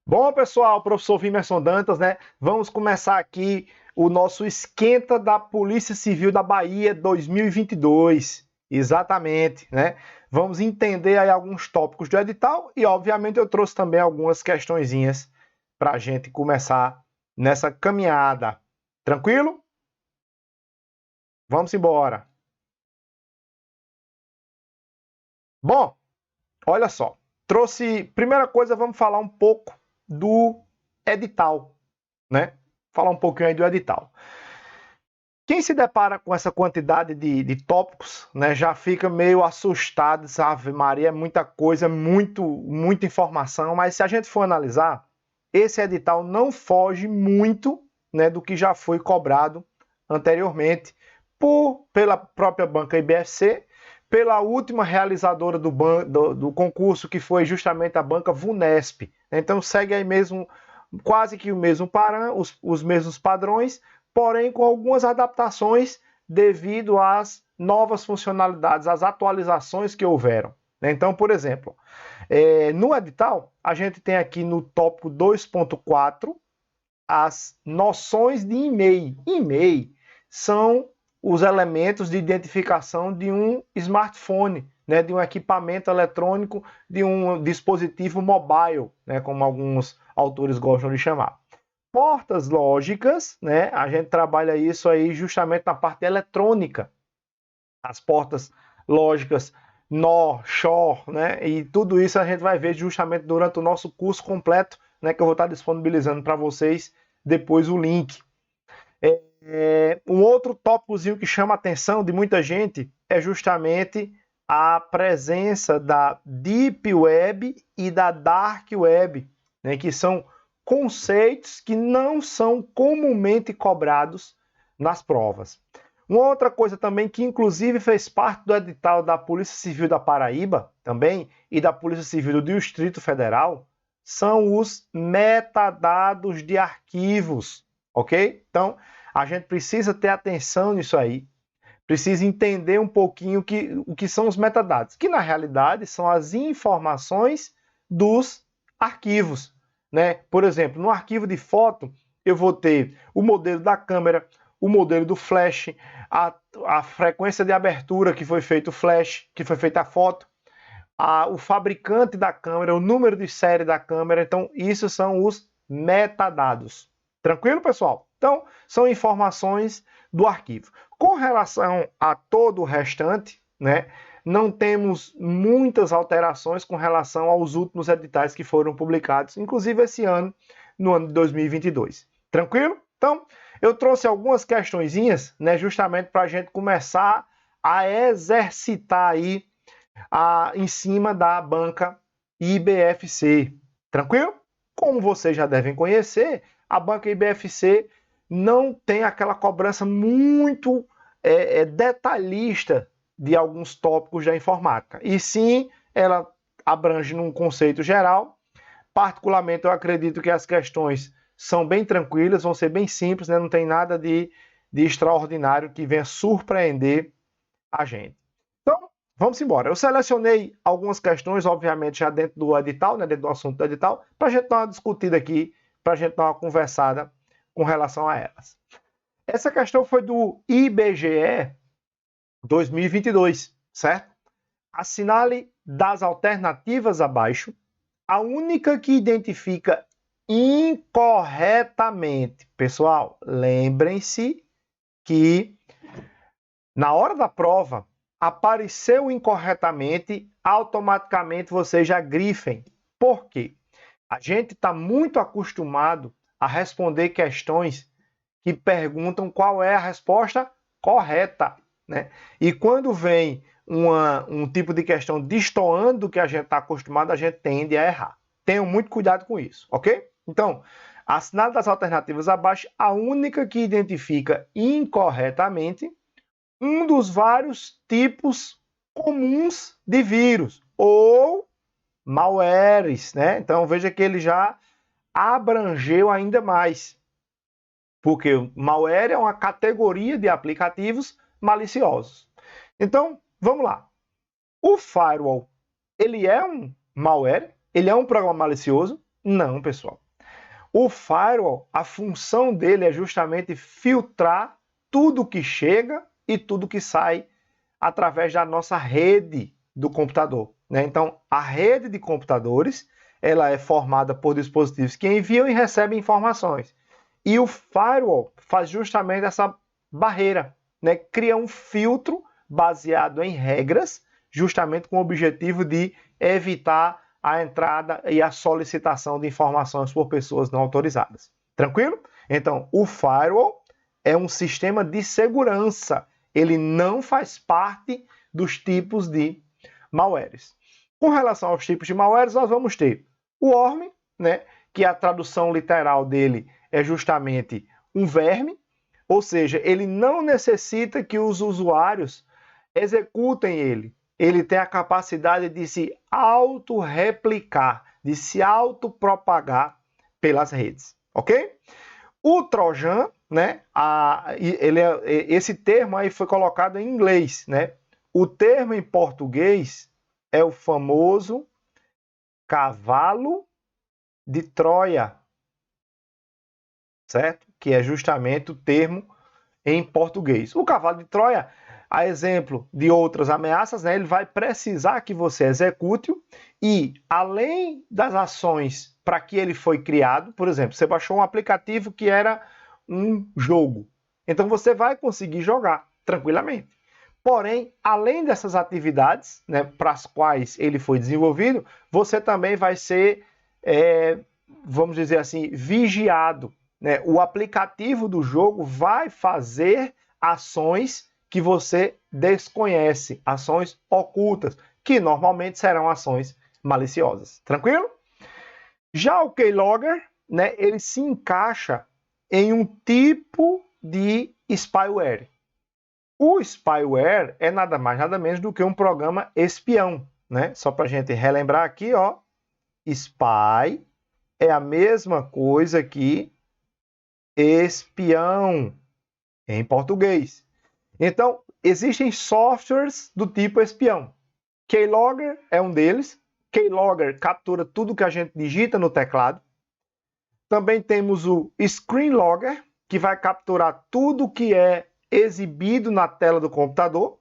Bom, pessoal, professor Vimerson Dantas, né? Vamos começar aqui o nosso esquenta da Polícia Civil da Bahia 2022. Exatamente, né? Vamos entender aí alguns tópicos do edital e, obviamente, eu trouxe também algumas questõezinhas para a gente começar nessa caminhada. Tranquilo? Vamos embora. Bom, olha só. Primeira coisa, vamos falar um pouco do edital, né? Falar um pouquinho aí do edital. Quem se depara com essa quantidade de tópicos, né, já fica meio assustado, sabe? Maria, é muita coisa, muita informação, mas se a gente for analisar, esse edital não foge muito, né, do que já foi cobrado anteriormente pela própria banca IBFC, pela última realizadora do concurso, que foi justamente a banca VUNESP. Então segue aí mesmo, quase que o mesmo os mesmos padrões, porém com algumas adaptações devido às novas funcionalidades, às atualizações que houveram. Então, por exemplo, no edital, a gente tem aqui no tópico 2.4 as noções de e-mail. E-mail são os elementos de identificação de um smartphone, né, de um equipamento eletrônico, de um dispositivo mobile, né, como alguns autores gostam de chamar. Portas lógicas, né, a gente trabalha isso aí justamente na parte eletrônica. As portas lógicas NOR, SHOR, né, e tudo isso a gente vai ver justamente durante o nosso curso completo, né, que eu vou estar disponibilizando para vocês depois o link. Um outro tópicozinho que chama a atenção de muita gente é justamente a presença da Deep Web e da Dark Web, né, que são conceitos que não são comumente cobrados nas provas. Uma outra coisa também que inclusive fez parte do edital da Polícia Civil da Paraíba também e da Polícia Civil do Distrito Federal são os metadados de arquivos, ok? Então, a gente precisa ter atenção nisso aí, precisa entender um pouquinho o que são os metadados, que na realidade são as informações dos arquivos, né? Por exemplo, no arquivo de foto, eu vou ter o modelo da câmera, o modelo do flash, a frequência de abertura que foi feito o flash, que foi feita a foto, o fabricante da câmera, o número de série da câmera. Então, isso são os metadados. Tranquilo, pessoal? Então, são informações do arquivo. Com relação a todo o restante, né, não temos muitas alterações com relação aos últimos editais que foram publicados, inclusive esse ano, no ano de 2022. Tranquilo? Então, eu trouxe algumas questõezinhas, né, justamente para a gente começar a exercitar aí em cima da banca IBFC. Tranquilo? Como vocês já devem conhecer, a banca IBFC não tem aquela cobrança muito detalhista de alguns tópicos da informática. E sim, ela abrange num conceito geral. Particularmente, eu acredito que as questões são bem tranquilas, vão ser bem simples, né? Não tem nada de extraordinário que venha surpreender a gente. Então, vamos embora. Eu selecionei algumas questões, obviamente, já dentro do edital, né, dentro do assunto do edital, para a gente dar uma discutida aqui, para a gente dar uma conversada com relação a elas. Essa questão foi do IBGE 2022, certo? Assinale das alternativas abaixo a única que identifica incorretamente. Pessoal, lembrem-se que na hora da prova, apareceu incorretamente, automaticamente vocês já grifem. Por quê? A gente está muito acostumado a responder questões que perguntam qual é a resposta correta, né? E quando vem um tipo de questão destoando do que a gente está acostumado, a gente tende a errar. Tenham muito cuidado com isso, ok? Então, assinale das alternativas abaixo a única que identifica incorretamente um dos vários tipos comuns de vírus ou malwares, né? Então veja que ele já abrangeu ainda mais, porque o malware é uma categoria de aplicativos maliciosos. Então, vamos lá. O firewall, ele é um malware, ele é um programa malicioso? Não, pessoal. O firewall, a função dele é justamente filtrar tudo que chega e tudo que sai através da nossa rede do computador, né? Então, a rede de computadores, ela é formada por dispositivos que enviam e recebem informações. E o firewall faz justamente essa barreira, né? Cria um filtro baseado em regras, justamente com o objetivo de evitar a entrada e a solicitação de informações por pessoas não autorizadas. Tranquilo? Então, o firewall é um sistema de segurança. Ele não faz parte dos tipos de malwares. Com relação aos tipos de malwares, nós vamos ter o worm, né, que a tradução literal dele é justamente um verme, ou seja, ele não necessita que os usuários executem ele. Ele tem a capacidade de se auto-replicar, de se autopropagar pelas redes, ok? O Trojan, né, esse termo aí foi colocado em inglês, né? O termo em português é o famoso cavalo de Troia, certo? Que é justamente o termo em português. O cavalo de Troia, a exemplo de outras ameaças, né, ele vai precisar que você execute-o e, além das ações para que ele foi criado, por exemplo, você baixou um aplicativo que era um jogo, então você vai conseguir jogar tranquilamente. Porém, além dessas atividades, né, para as quais ele foi desenvolvido, você também vai ser, vamos dizer assim, vigiado, né? O aplicativo do jogo vai fazer ações que você desconhece, ações ocultas, que normalmente serão ações maliciosas. Tranquilo? Já o keylogger, né, ele se encaixa em um tipo de spyware. O spyware é nada mais, nada menos do que um programa espião, né? Só para a gente relembrar aqui, ó, spy é a mesma coisa que espião em português. Então, existem softwares do tipo espião. Keylogger é um deles. Keylogger captura tudo que a gente digita no teclado. Também temos o Screenlogger, que vai capturar tudo que é exibido na tela do computador.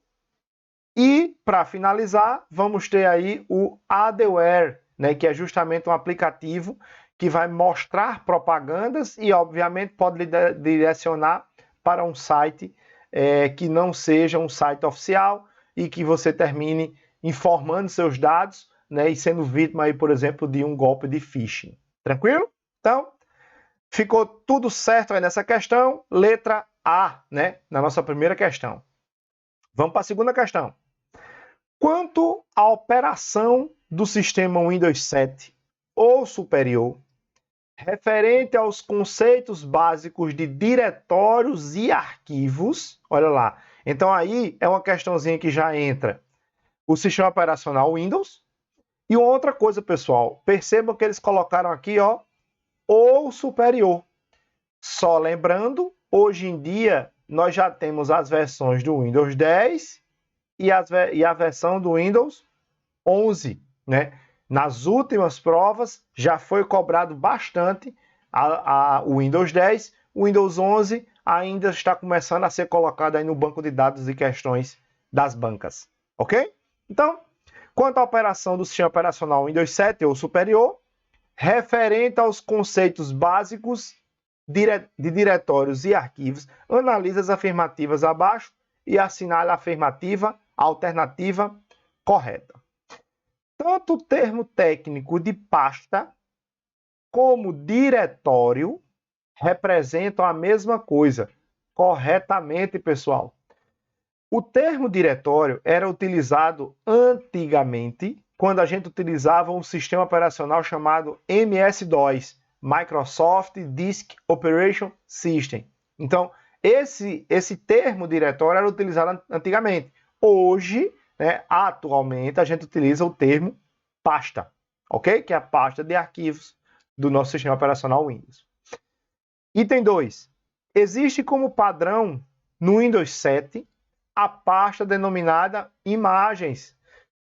E, para finalizar, vamos ter aí o Adware, né, que é justamente um aplicativo que vai mostrar propagandas e, obviamente, pode lhe direcionar para um site que não seja um site oficial e que você termine informando seus dados, né, e sendo vítima, aí, por exemplo, de um golpe de phishing. Tranquilo? Então, ficou tudo certo aí nessa questão. Letra A, né, na nossa primeira questão. Vamos para a segunda questão. Quanto à operação do sistema Windows 7 ou superior, referente aos conceitos básicos de diretórios e arquivos, olha lá, então aí é uma questãozinha que já entra o sistema operacional Windows. E outra coisa, pessoal, percebam que eles colocaram aqui, ó, ou superior. Só lembrando, hoje em dia nós já temos as versões do Windows 10 e a versão do Windows 11, né? Nas últimas provas já foi cobrado bastante o Windows 10, o Windows 11 ainda está começando a ser colocado aí no banco de dados de questões das bancas, ok? Então, quanto à operação do sistema operacional Windows 7 ou superior, referente aos conceitos básicos de diretórios e arquivos, analise as afirmativas abaixo e assinale a afirmativa, a alternativa correta. Tanto o termo técnico de pasta como diretório representam a mesma coisa. Corretamente, pessoal. O termo diretório era utilizado antigamente quando a gente utilizava um sistema operacional chamado MS-DOS, Microsoft Disk Operation System. Então, esse termo diretório era utilizado antigamente. Hoje, né, atualmente, a gente utiliza o termo pasta, ok? Que é a pasta de arquivos do nosso sistema operacional Windows. Item 2. Existe como padrão no Windows 7 a pasta denominada imagens.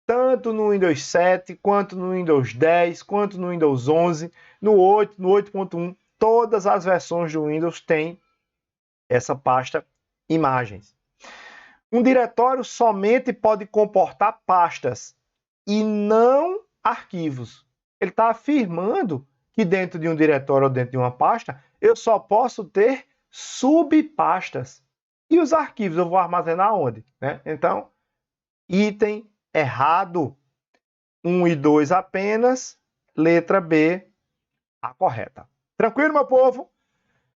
tanto no Windows 7, quanto no Windows 10, quanto no Windows 11, no 8, no 8.1, todas as versões do Windows têm essa pasta imagens. Um diretório somente pode comportar pastas e não arquivos. Ele está afirmando que dentro de um diretório ou dentro de uma pasta, eu só posso ter subpastas. E os arquivos eu vou armazenar onde? Né? Então, item errado. 1 e 2 apenas, letra B, a correta. Tranquilo, meu povo?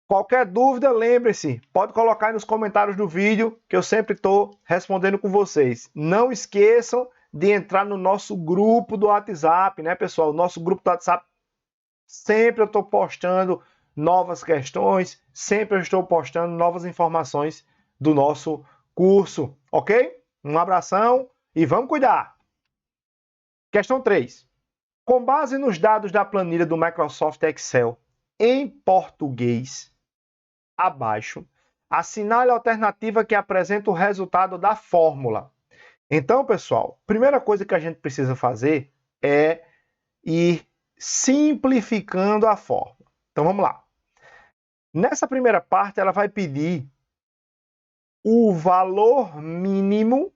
Qualquer dúvida, lembre-se, pode colocar aí nos comentários do vídeo, que eu sempre estou respondendo com vocês. Não esqueçam de entrar no nosso grupo do WhatsApp, né, pessoal? O nosso grupo do WhatsApp, sempre eu estou postando novas questões, sempre eu estou postando novas informações do nosso curso, ok? Um abração e vamos cuidar! Questão 3. Com base nos dados da planilha do Microsoft Excel em português, abaixo, assinale a alternativa que apresenta o resultado da fórmula. Então, pessoal, primeira coisa que a gente precisa fazer é ir simplificando a fórmula. Então, vamos lá. Nessa primeira parte, ela vai pedir o valor mínimo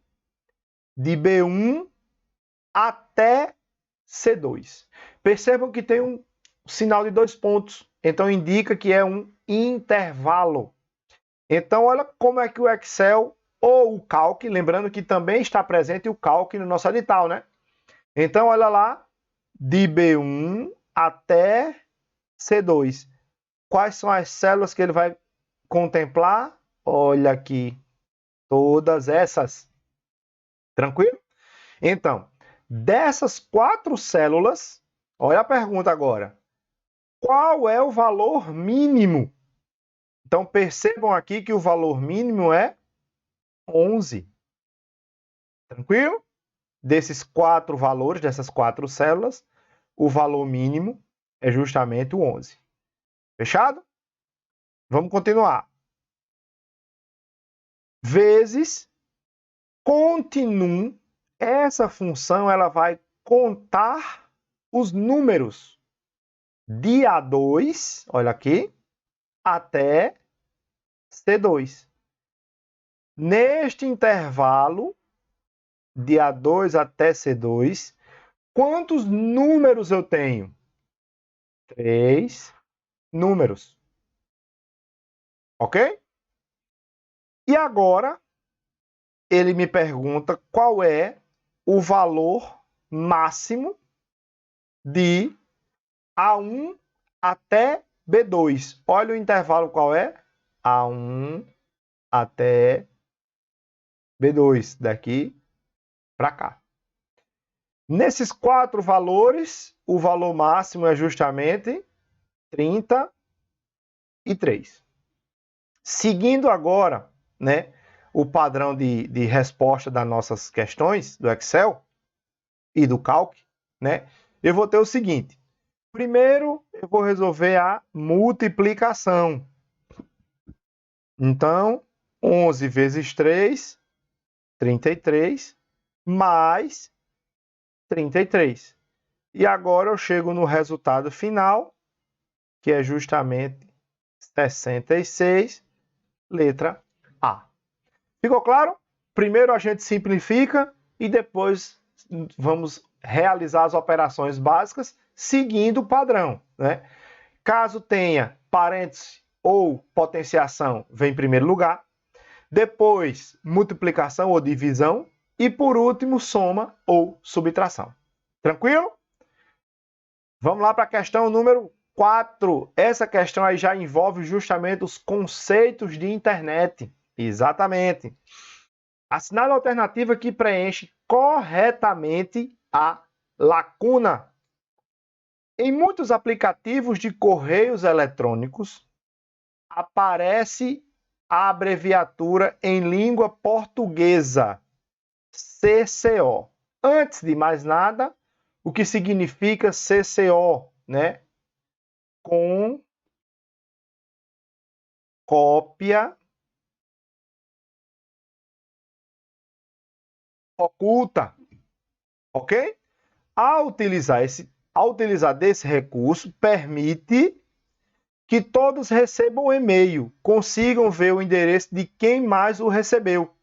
de B1 até C2. Percebam que tem um sinal de 2 pontos, então indica que é um intervalo. Então, olha como é que o Excel ou o Calc, lembrando que também está presente o Calc no nosso edital, né? Então, olha lá, de B1 até C2. Quais são as células que ele vai contemplar? Olha aqui, todas essas. Tranquilo? Então, dessas 4 células, olha a pergunta agora. Qual é o valor mínimo? Então, percebam aqui que o valor mínimo é 11. Tranquilo? Desses 4 valores, dessas 4 células, o valor mínimo é justamente o 11. Fechado? Vamos continuar. Vezes continuum. Essa função ela vai contar os números de A2, olha aqui, até C2. Neste intervalo, de A2 até C2, quantos números eu tenho? 3 números. Ok? E agora, ele me pergunta qual é o valor máximo de A1 até B2. Olha o intervalo qual é? A1 até B2, daqui para cá. Nesses 4 valores, o valor máximo é justamente 33. Seguindo agora, né, o padrão de resposta das nossas questões do Excel e do Calc, né, eu vou ter o seguinte. Primeiro, eu vou resolver a multiplicação. Então, 11 vezes 3, 33, mais 33. E agora eu chego no resultado final, que é justamente 66, letra A. Ficou claro? Primeiro a gente simplifica e depois vamos realizar as operações básicas seguindo o padrão, né? Caso tenha parênteses ou potenciação, vem em primeiro lugar. Depois, multiplicação ou divisão. E por último, soma ou subtração. Tranquilo? Vamos lá para a questão número 4. Essa questão aí já envolve justamente os conceitos de internet. Exatamente. Assinale a alternativa que preenche corretamente a lacuna. Em muitos aplicativos de correios eletrônicos, aparece a abreviatura em língua portuguesa, CCO. Antes de mais nada, o que significa CCO, né? Com cópia oculta. ok? Ao utilizar desse recurso, permite que todos recebam o e-mail, consigam ver o endereço de quem mais o recebeu.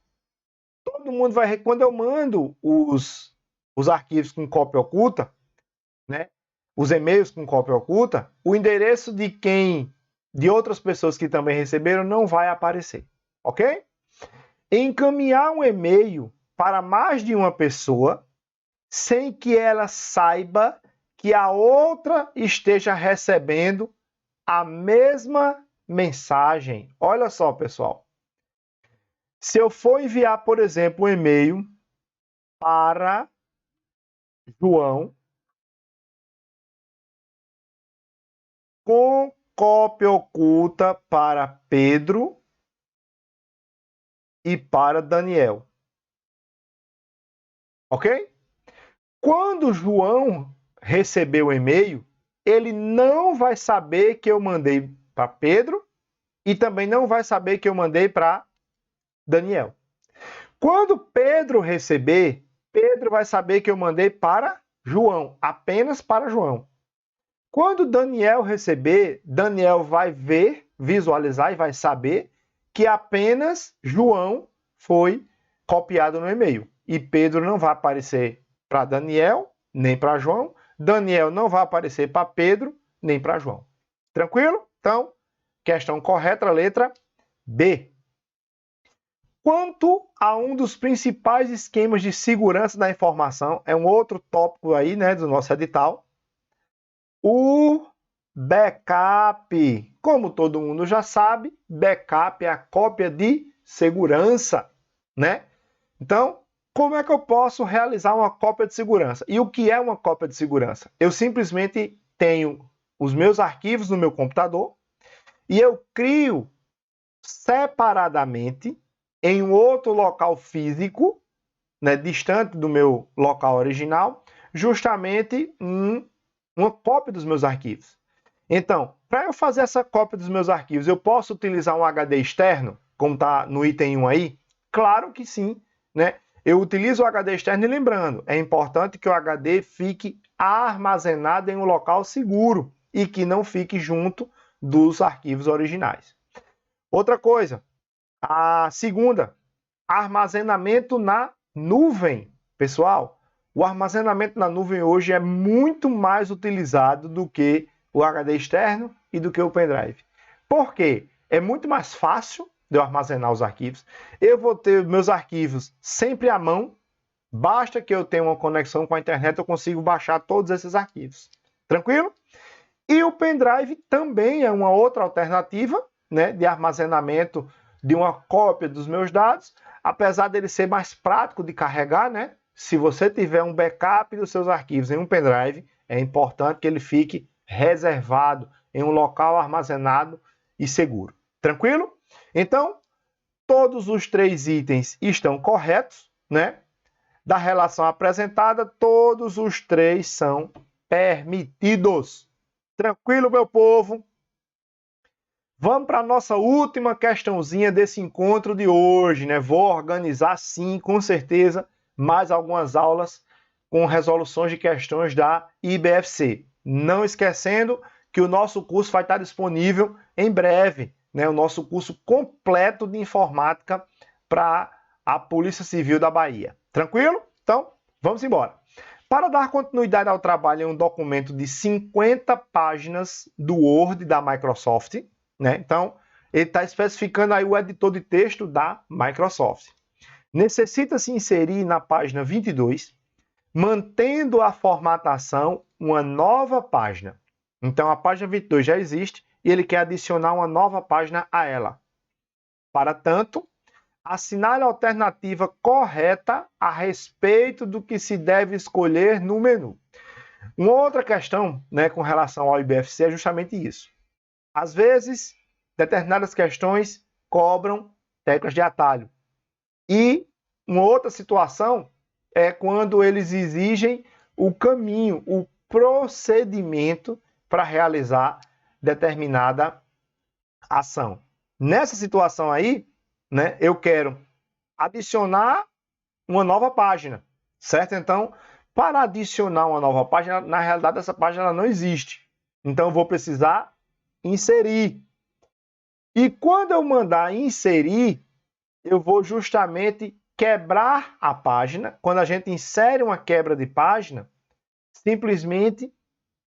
Todo mundo vai... Quando eu mando os arquivos com cópia oculta, né? Os e-mails com cópia oculta, o endereço de outras pessoas que também receberam não vai aparecer, ok? Encaminhar um e-mail para mais de uma pessoa sem que ela saiba que a outra esteja recebendo a mesma mensagem. Olha só, pessoal. Se eu for enviar, por exemplo, um e-mail para João com cópia oculta para Pedro e para Daniel. Ok? Quando João receber o e-mail, ele não vai saber que eu mandei para Pedro e também não vai saber que eu mandei para Daniel. Quando Pedro receber, Pedro vai saber que eu mandei para João, apenas para João. Quando Daniel receber, Daniel vai ver, visualizar e vai saber que apenas João foi copiado no e-mail. E Pedro não vai aparecer para Daniel, nem para João. Daniel não vai aparecer para Pedro, nem para João. Tranquilo? Então, questão correta, letra B. Quanto a um dos principais esquemas de segurança da informação, é um outro tópico aí, né, do nosso edital, o backup. Como todo mundo já sabe, backup é a cópia de segurança, né? Então, como é que eu posso realizar uma cópia de segurança? E o que é uma cópia de segurança? Eu simplesmente tenho os meus arquivos no meu computador e eu crio separadamente em um outro local físico, né, distante do meu local original, justamente uma cópia dos meus arquivos. Então, para eu fazer essa cópia dos meus arquivos, eu posso utilizar um HD externo, como está no item 1 aí? Claro que sim, né? Eu utilizo o HD externo e lembrando, é importante que o HD fique armazenado em um local seguro e que não fique junto dos arquivos originais. Outra coisa, a segunda, armazenamento na nuvem. Pessoal, o armazenamento na nuvem hoje é muito mais utilizado do que o HD externo e do que o pendrive. Por quê? É muito mais fácil de eu armazenar os arquivos. Eu vou ter meus arquivos sempre à mão. Basta que eu tenha uma conexão com a internet, eu consigo baixar todos esses arquivos. Tranquilo? E o pendrive também é uma outra alternativa, né, de armazenamento de uma cópia dos meus dados, apesar dele ser mais prático de carregar, né? Se você tiver um backup dos seus arquivos em um pendrive, é importante que ele fique reservado em um local armazenado e seguro. Tranquilo? Então, todos os três itens estão corretos, né? Da relação apresentada, todos os três são permitidos. Tranquilo, meu povo? Vamos para a nossa última questãozinha desse encontro de hoje, né? Vou organizar, sim, com certeza, mais algumas aulas com resoluções de questões da IBFC. Não esquecendo que o nosso curso vai estar disponível em breve, né? O nosso curso completo de informática para a Polícia Civil da Bahia. Tranquilo? Então, vamos embora. Para dar continuidade ao trabalho em um documento de 50 páginas do Word da Microsoft, né? Então, ele está especificando aí o editor de texto da Microsoft. Necessita-se inserir na página 22, mantendo a formatação, uma nova página. Então, a página 22 já existe e ele quer adicionar uma nova página a ela. Para tanto, assinale a alternativa correta a respeito do que se deve escolher no menu. Uma outra questão, né, com relação ao IBFC é justamente isso. Às vezes, determinadas questões cobram teclas de atalho. E uma outra situação é quando eles exigem o caminho, o procedimento para realizar determinada ação. Nessa situação aí, eu quero adicionar uma nova página, certo? Então, Para adicionar uma nova página, na realidade essa página ela não existe. Então eu vou precisar inserir. E quando eu mandar inserir, eu vou justamente quebrar a página. Quando a gente insere uma quebra de página, simplesmente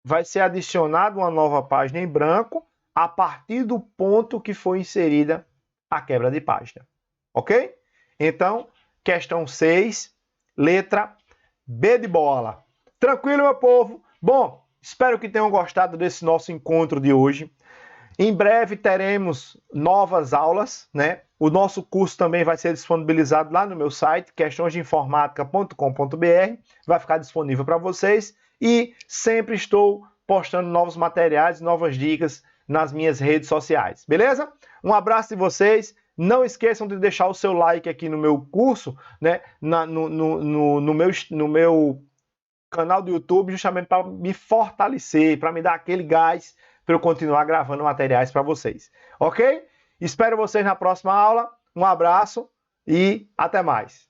vai ser adicionada uma nova página em branco a partir do ponto que foi inserida a quebra de página. Ok? Então, questão 6, letra B de bola. Tranquilo, meu povo? Bom, espero que tenham gostado desse nosso encontro de hoje. Em breve teremos novas aulas, né? O nosso curso também vai ser disponibilizado lá no meu site, questõesdeinformática.com.br. Vai ficar disponível para vocês e sempre estou postando novos materiais, novas dicas nas minhas redes sociais, beleza? Um abraço de vocês. Não esqueçam de deixar o seu like aqui no meu curso, né? No meu canal do YouTube, justamente para me fortalecer, para me dar aquele gás para eu continuar gravando materiais para vocês. Ok? Espero vocês na próxima aula. Um abraço e até mais.